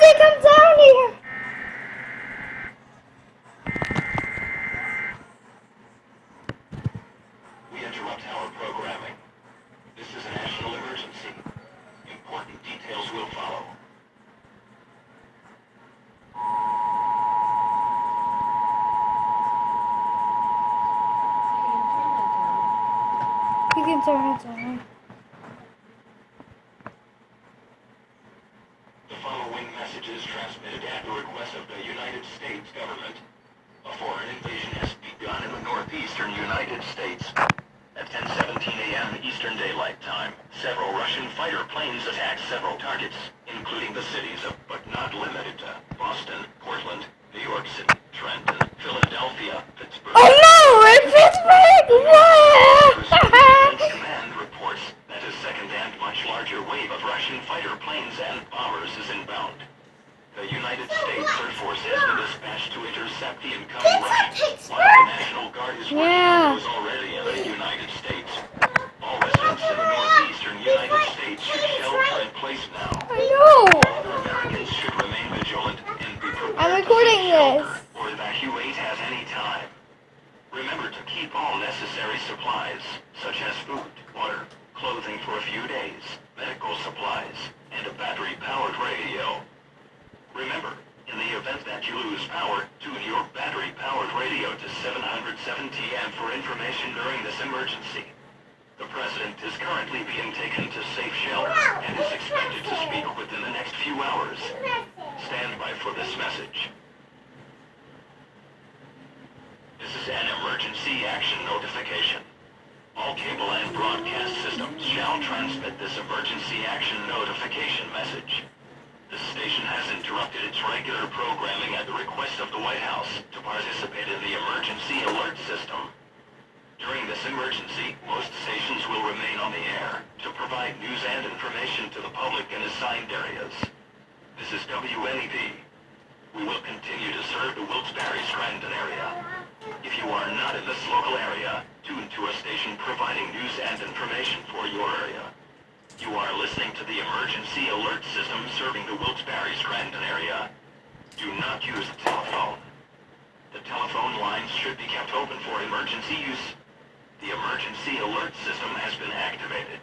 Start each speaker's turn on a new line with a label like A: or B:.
A: they come down here?
B: We interrupt our programming. This is a national emergency. Important details will follow.
A: You can turn it down.
B: The following message is transmitted at the request of the United States government. A foreign invasion has begun in the northeastern United States. At 10:17 a.m. Eastern Daylight Time, several Russian fighter planes attacked several targets, including the cities of, but not limited to, Boston, Portland, New York City, Trenton, Philadelphia, Pittsburgh.
A: Oh no, we're in Pittsburgh! What?
B: Command reports that a second and much larger wave of Russian fighter planes and bombers is inbound. The United States Air Force has been dispatched to intercept the incoming Russians, while the National Guard is working on those already in the United States. All residents in the northeastern United States should shelter in place now.
A: I know.
B: All other Americans should remain vigilant and be prepared
A: I'm
B: to
A: recording
B: seek shelter
A: this.
B: or evacuate at any time. Remember to keep all necessary supplies, such as food, water, clothing for a few days, medical supplies, and a battery-powered radio. Remember, in the event that you lose power, tune your battery-powered radio to 770M for information during this emergency. The President is currently being taken to safe shelter and is expected to speak within the next few hours. Stand by for this message. This is an emergency action notification. All cable and broadcast systems shall transmit this emergency action notification message. This station has interrupted its regular programming at the request of the White House to participate in the emergency alert system. During this emergency, most stations will remain on the air to provide news and information to the public in assigned areas. This is WNEP. We will continue to serve the Wilkes-Barre-Scranton area. If you are not in this local area, tune to a station providing news and information for your area. You are listening to the emergency alert system serving the Wilkes-Barre-Scranton area. Do not use the telephone. The telephone lines should be kept open for emergency use. The emergency alert system has been activated.